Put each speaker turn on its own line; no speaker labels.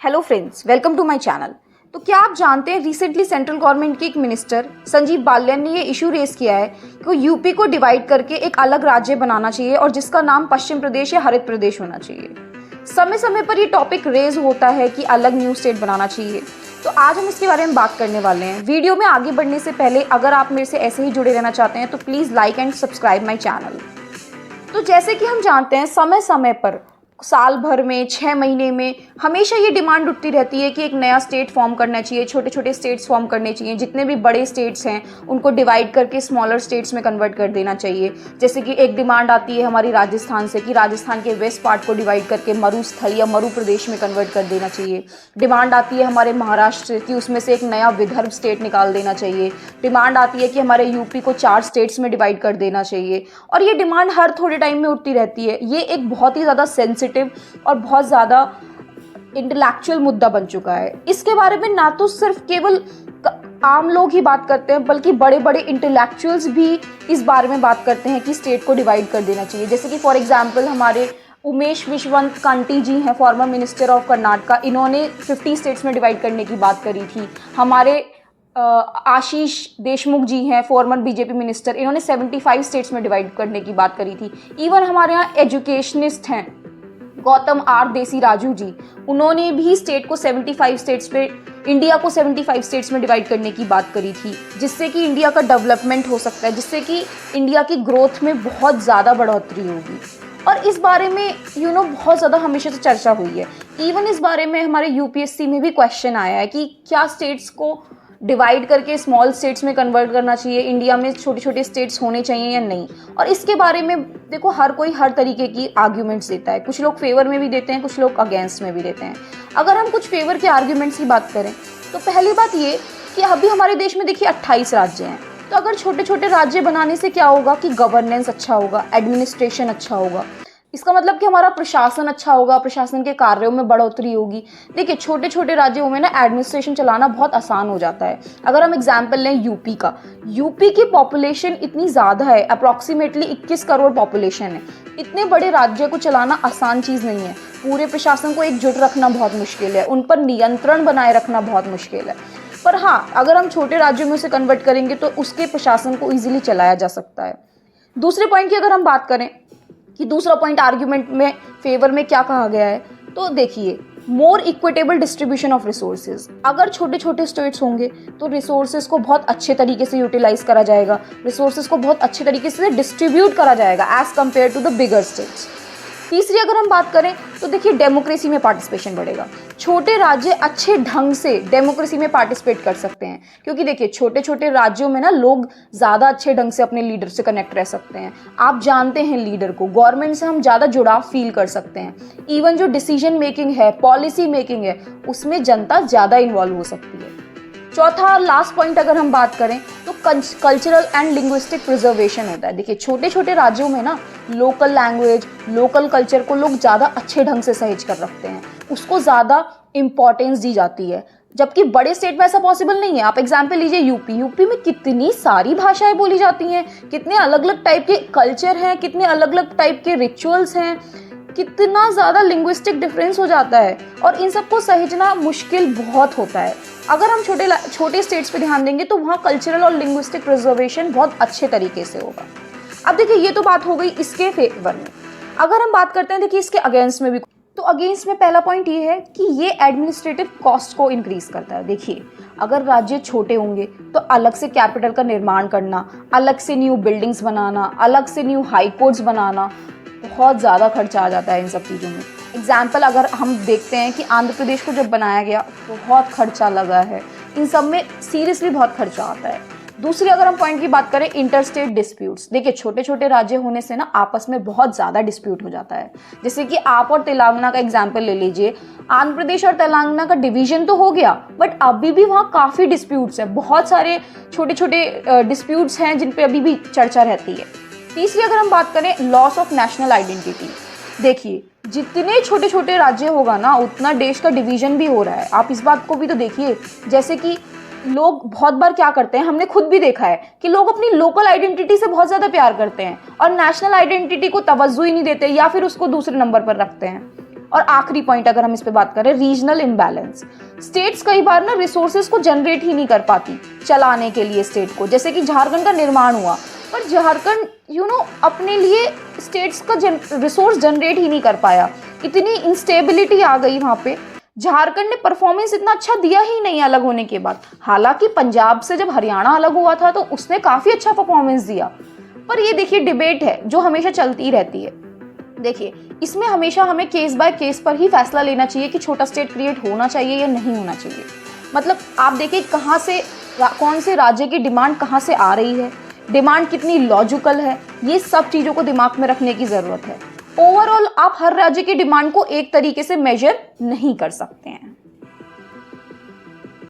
Hello friends, welcome to my channel. तो क्या आप जानते हैं रिसेंटली सेंट्रल गवर्नमेंट के एक मिनिस्टर संजीव बालियान ने ये इशू रेस किया है कि यूपी को डिवाइड करके एक अलग राज्य बनाना चाहिए और जिसका नाम पश्चिम प्रदेश या हरित प्रदेश होना चाहिए। समय समय पर ये टॉपिक रेज होता है कि अलग न्यू स्टेट बनाना चाहिए। तो आज हम इसके बारे में बात करने वाले हैं। वीडियो में आगे बढ़ने से पहले अगर आप मेरे से ऐसे ही जुड़े रहना चाहते हैं तो please like and subscribe my channel. तो जैसे कि हम जानते हैं समय समय पर साल भर में 6 महीने में हमेशा ये डिमांड उठती रहती है कि एक नया स्टेट फॉर्म करना चाहिए, छोटे छोटे स्टेट्स फॉर्म करने चाहिए। जितने भी बड़े स्टेट्स हैं उनको डिवाइड करके स्मॉलर स्टेट्स में कन्वर्ट कर देना चाहिए। जैसे कि एक डिमांड आती है हमारी राजस्थान से कि राजस्थान के वेस्ट पार्ट को डिवाइड करके मरुस्थल या मरु प्रदेश में कन्वर्ट कर देना चाहिए। डिमांड आती है हमारे महाराष्ट्र की, उसमें से एक नया विदर्भ स्टेट निकाल देना चाहिए। डिमांड आती है कि हमारे यूपी को 4 स्टेट्स में डिवाइड कर देना चाहिए। और ये डिमांड हर थोड़े टाइम में उठती रहती है। ये एक बहुत ही ज़्यादा सेंसिटिव और बहुत ज़्यादा इंटेलेक्चुअल मुद्दा बन चुका है। इसके बारे में ना तो सिर्फ केवल आम लोग ही बात करते हैं बल्कि बड़े बड़े इंटेलेक्चुअल्स भी इस बारे में बात करते हैं कि स्टेट को डिवाइड कर देना चाहिए। जैसे कि फॉर एग्जांपल हमारे उमेश विश्वंत कांटी जी हैं, फॉर्मर मिनिस्टर ऑफ कर्नाटका। इन्होंने 50 स्टेट्स में डिवाइड करने की बात करी थी। हमारे आशीष देशमुख जी हैं, फॉर्मर बीजेपी मिनिस्टर। इन्होंने 75 स्टेट्स में डिवाइड करने की बात करी थी। इवन हमारे यहाँ एजुकेशनिस्ट हैं गौतम आर देसी राजू जी, उन्होंने भी स्टेट को 75 स्टेट्स पे, इंडिया को 75 स्टेट्स में डिवाइड करने की बात करी थी, जिससे कि इंडिया का डेवलपमेंट हो सकता है, जिससे कि इंडिया की ग्रोथ में बहुत ज़्यादा बढ़ोतरी होगी। और इस बारे में बहुत ज़्यादा हमेशा से चर्चा हुई है। इवन इस बारे में हमारे यूपीएससी में भी क्वेश्चन आया है कि क्या स्टेट्स को डिवाइड करके स्मॉल स्टेट्स में कन्वर्ट करना चाहिए, इंडिया में छोटे छोटे स्टेट्स होने चाहिए या नहीं। और इसके बारे में देखो हर कोई हर तरीके की आर्ग्यूमेंट्स देता है। कुछ लोग फेवर में भी देते हैं, कुछ लोग अगेंस्ट में भी देते हैं। अगर हम कुछ फेवर के आर्ग्यूमेंट्स की बात करें तो पहली बात ये कि अभी हमारे देश में देखिए 28 राज्य हैं। तो अगर छोटे छोटे राज्य बनाने से क्या होगा कि गवर्नेंस अच्छा होगा, एडमिनिस्ट्रेशन अच्छा होगा। इसका मतलब कि हमारा प्रशासन अच्छा होगा, प्रशासन के कार्यों में बढ़ोतरी होगी। देखिए छोटे छोटे राज्यों में ना एडमिनिस्ट्रेशन चलाना बहुत आसान हो जाता है। अगर हम एग्जांपल लें यूपी का, यूपी की पॉपुलेशन इतनी ज़्यादा है, अप्रॉक्सीमेटली 21 करोड़ पॉपुलेशन है। इतने बड़े राज्य को चलाना आसान चीज़ नहीं है। पूरे प्रशासन को एकजुट रखना बहुत मुश्किल है, उन पर नियंत्रण बनाए रखना बहुत मुश्किल है। पर हाँ, अगर हम छोटे राज्यों में उसे कन्वर्ट करेंगे तो उसके प्रशासन को ईजिली चलाया जा सकता है। दूसरे पॉइंट की अगर हम बात करें कि दूसरा पॉइंट आर्ग्यूमेंट में फेवर में क्या कहा गया है, तो देखिए मोर इक्विटेबल डिस्ट्रीब्यूशन ऑफ रिसोर्सेज। अगर छोटे छोटे स्टेट्स होंगे तो रिसोर्सेज को बहुत अच्छे तरीके से यूटिलाइज करा जाएगा, रिसोर्सेज को बहुत अच्छे तरीके से डिस्ट्रीब्यूट करा जाएगा as compare to the bigger states. तीसरी अगर हम बात करें तो देखिए डेमोक्रेसी में पार्टिसिपेशन बढ़ेगा। छोटे राज्य अच्छे ढंग से डेमोक्रेसी में पार्टिसिपेट कर सकते हैं, क्योंकि देखिए छोटे छोटे राज्यों में ना लोग ज़्यादा अच्छे ढंग से अपने लीडर से कनेक्ट रह सकते हैं। आप जानते हैं लीडर को, गवर्नमेंट से हम ज़्यादा जुड़ाव फील कर सकते हैं। इवन जो डिसीजन मेकिंग है, पॉलिसी मेकिंग है, उसमें जनता ज़्यादा इन्वॉल्व हो सकती है। चौथा लास्ट पॉइंट अगर हम बात करें तो कल्चरल एंड लिंग्विस्टिक प्रिजर्वेशन होता है। देखिए छोटे छोटे राज्यों में ना लोकल लैंग्वेज, लोकल कल्चर को लोग ज़्यादा अच्छे ढंग से सहेज कर रखते हैं, उसको ज़्यादा इम्पॉर्टेंस दी जाती है, जबकि बड़े स्टेट में ऐसा पॉसिबल नहीं है। आप एग्जाम्पल लीजिए यूपी में कितनी सारी भाषाएं बोली जाती हैं, कितने अलग अलग टाइप के कल्चर हैं, कितने अलग अलग टाइप के रिचुअल्स हैं, कितना ज़्यादा लिंग्विस्टिक डिफरेंस हो जाता है और इन सबको सहेजना मुश्किल बहुत होता है। अगर हम छोटे स्टेट्स पे ध्यान देंगे तो वहाँ कल्चरल और लिंग्विस्टिक प्रिजर्वेशन बहुत अच्छे तरीके से होगा। अब देखिए ये तो बात हो गई इसके फेवर में। अगर हम बात करते हैं देखिए इसके अगेंस्ट में भी, तो अगेंस्ट में पहला पॉइंट ये है कि ये एडमिनिस्ट्रेटिव कॉस्ट को इंक्रीज करता है। देखिए अगर राज्य छोटे होंगे तो अलग से कैपिटल का निर्माण करना, अलग से न्यू बिल्डिंग्स बनाना, अलग से न्यू हाई कोर्ट्स बनाना, बहुत ज़्यादा खर्चा आ जाता है इन सब चीज़ों में। एग्जाम्पल अगर हम देखते हैं कि आंध्र प्रदेश को जब बनाया गया बहुत खर्चा लगा है, इन सब में सीरियसली बहुत खर्चा आता है। दूसरी अगर हम पॉइंट की बात करें इंटरस्टेट डिस्प्यूट्स, देखिए छोटे छोटे राज्य होने से ना आपस में बहुत ज़्यादा डिस्प्यूट हो जाता है। जैसे कि आप और तेलंगाना का एग्जाम्पल ले लीजिए, आंध्र प्रदेश और तेलंगाना का डिवीजन तो हो गया बट अभी भी वहाँ काफ़ी डिस्प्यूट्स हैं, बहुत सारे छोटे छोटे डिस्प्यूट्स हैं जिन पर अभी भी चर्चा रहती है। तीसरी अगर हम बात करें लॉस ऑफ नेशनल आइडेंटिटी, देखिए जितने छोटे छोटे राज्य होगा ना उतना देश का डिवीजन भी हो रहा है। आप इस बात को भी तो देखिए, जैसे कि लोग बहुत बार क्या करते हैं, हमने खुद भी देखा है कि लोग अपनी लोकल आइडेंटिटी से बहुत ज़्यादा प्यार करते हैं और नेशनल आइडेंटिटी को तवज्जो ही नहीं देते या फिर उसको दूसरे नंबर पर रखते हैं। और आखिरी पॉइंट अगर हम इस पे बात करें, रीजनल इम्बैलेंस। स्टेट्स कई बार ना रिसोर्सेज को जनरेट ही नहीं कर पाती चलाने के लिए स्टेट को। जैसे कि झारखंड का निर्माण हुआ, पर झारखंड अपने लिए स्टेट्स का रिसोर्स जनरेट ही नहीं कर पाया। इतनी इंस्टेबिलिटी आ गई वहाँ पे, झारखंड ने परफॉर्मेंस इतना अच्छा दिया ही नहीं अलग होने के बाद। हालांकि पंजाब से जब हरियाणा अलग हुआ था तो उसने काफ़ी अच्छा परफॉर्मेंस दिया। पर ये देखिए डिबेट है जो हमेशा चलती रहती है। देखिए इसमें हमेशा हमें केस बाय केस पर ही फैसला लेना चाहिए कि छोटा स्टेट क्रिएट होना चाहिए या नहीं होना चाहिए। मतलब आप देखिए कहाँ से कौन से राज्य की डिमांड कहाँ से आ रही है, डिमांड कितनी लॉजिकल है, ये सब चीज़ों को दिमाग में रखने की ज़रूरत है। ओवरऑल आप हर राज्य की डिमांड को एक तरीके से मेजर नहीं कर सकते हैं।